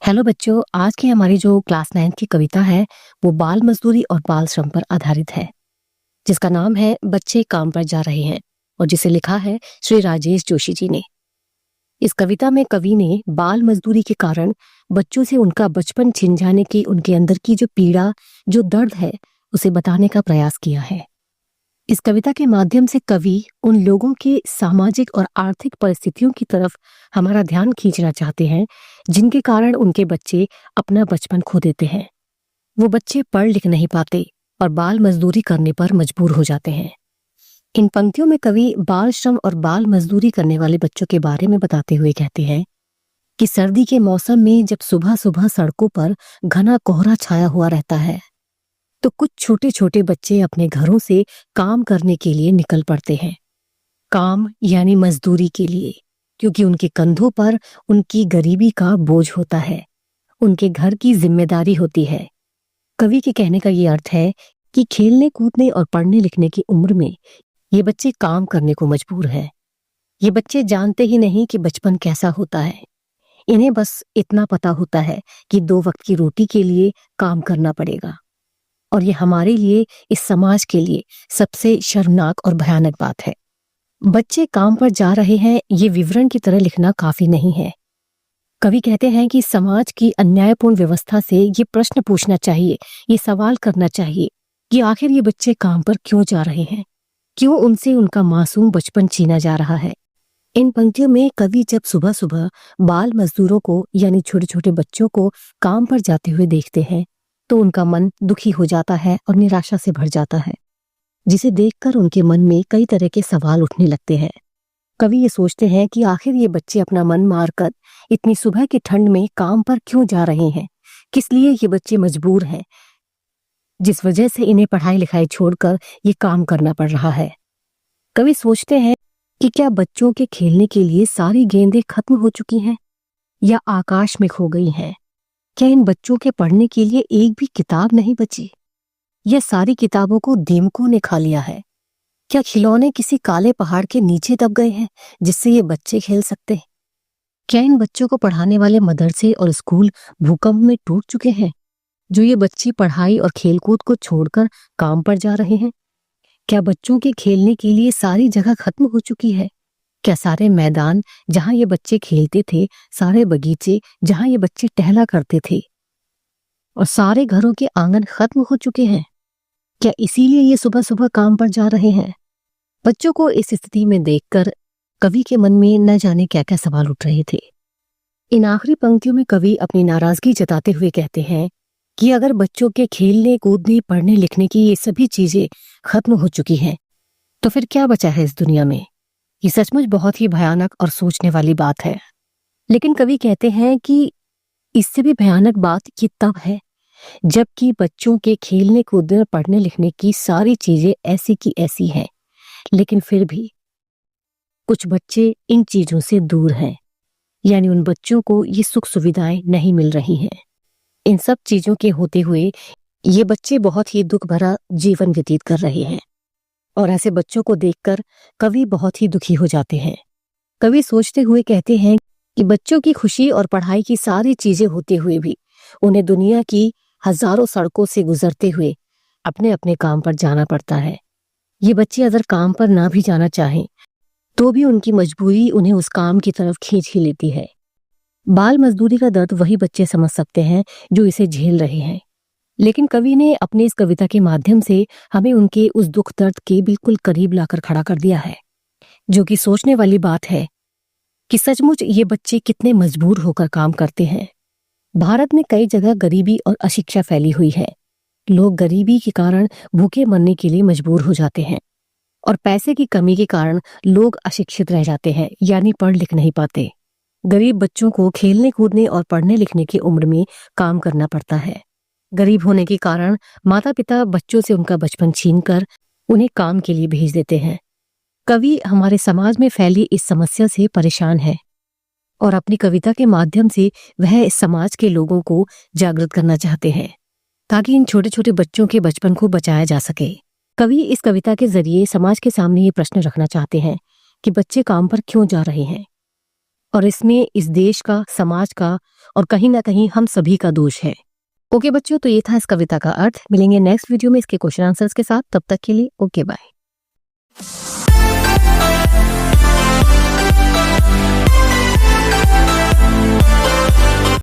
Hello बच्चों, आज की हमारी जो क्लास 9 की कविता है वो बाल मजदूरी और बाल श्रम पर आधारित है, जिसका नाम है बच्चे काम पर जा रहे हैं और जिसे लिखा है श्री राजेश जोशी जी ने। इस कविता में कवि ने बाल मजदूरी के कारण बच्चों से उनका बचपन छिन जाने की, उनके अंदर की जो पीड़ा, जो दर्द है, उसे बताने का प्रयास किया है। इस कविता के माध्यम से कवि उन लोगों के सामाजिक और आर्थिक परिस्थितियों की तरफ हमारा ध्यान खींचना चाहते हैं जिनके कारण उनके बच्चे अपना बचपन खो देते हैं। वो बच्चे पढ़ लिख नहीं पाते और बाल मजदूरी करने पर मजबूर हो जाते हैं। इन पंक्तियों में कवि बाल श्रम और बाल मजदूरी करने वाले बच्चों के बारे में बताते हुए कहते हैं कि सर्दी के मौसम में जब सुबह सुबह सड़कों पर घना कोहरा छाया हुआ रहता है तो कुछ छोटे छोटे बच्चे अपने घरों से काम करने के लिए निकल पड़ते हैं। काम यानी मजदूरी के लिए, क्योंकि उनके कंधों पर उनकी गरीबी का बोझ होता है, उनके घर की जिम्मेदारी होती है। कवि के कहने का ये अर्थ है कि खेलने कूदने और पढ़ने लिखने की उम्र में ये बच्चे काम करने को मजबूर हैं। ये बच्चे जानते ही नहीं कि बचपन कैसा होता है। इन्हें बस इतना पता होता है कि 2 वक्त की रोटी के लिए काम करना पड़ेगा, और ये हमारे लिए, इस समाज के लिए सबसे शर्मनाक और भयानक बात है। बच्चे काम पर जा रहे हैं ये विवरण की तरह लिखना काफी नहीं है। कवि कहते हैं कि समाज की अन्यायपूर्ण व्यवस्था से ये प्रश्न पूछना चाहिए, ये सवाल करना चाहिए कि आखिर ये बच्चे काम पर क्यों जा रहे हैं, क्यों उनसे उनका मासूम बचपन छीना जा रहा है। इन पंक्तियों में कवि जब सुबह सुबह बाल मजदूरों को यानी छोटे छोटे बच्चों को काम पर जाते हुए देखते हैं तो उनका मन दुखी हो जाता है और निराशा से भर जाता है, जिसे देखकर उनके मन में कई तरह के सवाल उठने लगते हैं। कवि ये सोचते हैं कि आखिर ये बच्चे अपना मन मारकर इतनी सुबह की ठंड में काम पर क्यों जा रहे हैं, किस लिए ये बच्चे मजबूर हैं, जिस वजह से इन्हें पढ़ाई लिखाई छोड़कर ये काम करना पड़ रहा है। कवि सोचते हैं कि क्या बच्चों के खेलने के लिए सारी गेंदें खत्म हो चुकी हैं या आकाश में खो गई हैं? क्या इन बच्चों के पढ़ने के लिए एक भी किताब नहीं बची, या सारी किताबों को दीमकों ने खा लिया है? क्या खिलौने किसी काले पहाड़ के नीचे दब गए हैं जिससे ये बच्चे खेल सकते हैं? क्या इन बच्चों को पढ़ाने वाले मदरसे और स्कूल भूकंप में टूट चुके हैं, जो ये बच्चे पढ़ाई और खेलकूद को छोड़कर काम पर जा रहे हैं? क्या बच्चों के खेलने के लिए सारी जगह खत्म हो चुकी है? क्या सारे मैदान जहां ये बच्चे खेलते थे, सारे बगीचे जहां ये बच्चे टहला करते थे, और सारे घरों के आंगन खत्म हो चुके हैं? क्या इसीलिए ये सुबह सुबह काम पर जा रहे हैं? बच्चों को इस स्थिति में देखकर कवि के मन में न जाने क्या क्या सवाल उठ रहे थे। इन आखिरी पंक्तियों में कवि अपनी नाराजगी जताते हुए कहते हैं कि अगर बच्चों के खेलने कूदने पढ़ने लिखने की ये सभी चीजें खत्म हो चुकी हैं तो फिर क्या बचा है इस दुनिया में? ये सचमुच बहुत ही भयानक और सोचने वाली बात है। लेकिन कवि कहते हैं कि इससे भी भयानक बात ये तब है जबकि बच्चों के खेलने कूदने पढ़ने लिखने की सारी चीजें ऐसी की ऐसी हैं, लेकिन फिर भी कुछ बच्चे इन चीजों से दूर हैं, यानी उन बच्चों को ये सुख सुविधाएं नहीं मिल रही हैं। इन सब चीजों के होते हुए ये बच्चे बहुत ही दुख भरा जीवन व्यतीत कर रहे हैं, और ऐसे बच्चों को देखकर कवि बहुत ही दुखी हो जाते हैं। कवि सोचते हुए कहते हैं कि बच्चों की खुशी और पढ़ाई की सारी चीजें होते हुए भी उन्हें दुनिया की हजारों सड़कों से गुजरते हुए अपने अपने काम पर जाना पड़ता है। ये बच्चे अगर काम पर ना भी जाना चाहें तो भी उनकी मजबूरी उन्हें उस काम की तरफ खींच ही लेती है। बाल मजदूरी का दर्द वही बच्चे समझ सकते हैं जो इसे झेल रहे हैं, लेकिन कवि ने अपने इस कविता के माध्यम से हमें उनके उस दुख दर्द के बिल्कुल करीब लाकर खड़ा कर दिया है, जो कि सोचने वाली बात है कि सचमुच ये बच्चे कितने मजबूर होकर काम करते हैं। भारत में कई जगह गरीबी और अशिक्षा फैली हुई है। लोग गरीबी के कारण भूखे मरने के लिए मजबूर हो जाते हैं, और पैसे की कमी के कारण लोग अशिक्षित रह जाते हैं, यानी पढ़ लिख नहीं पाते। गरीब बच्चों को खेलने कूदने और पढ़ने लिखने की उम्र में काम करना पड़ता है। गरीब होने के कारण माता पिता बच्चों से उनका बचपन छीनकर उन्हें काम के लिए भेज देते हैं। कवि हमारे समाज में फैली इस समस्या से परेशान है, और अपनी कविता के माध्यम से वह इस समाज के लोगों को जागृत करना चाहते हैं ताकि इन छोटे छोटे बच्चों के बचपन को बचाया जा सके। कवि इस कविता के जरिए समाज के सामने ये प्रश्न रखना चाहते हैं कि बच्चे काम पर क्यों जा रहे हैं, और इसमें इस देश का, समाज का और कहीं ना कहीं हम सभी का दोष है। ओके बच्चों, तो ये था इस कविता का अर्थ। मिलेंगे नेक्स्ट वीडियो में इसके क्वेश्चन आंसर्स के साथ। तब तक के लिए ओके बाय।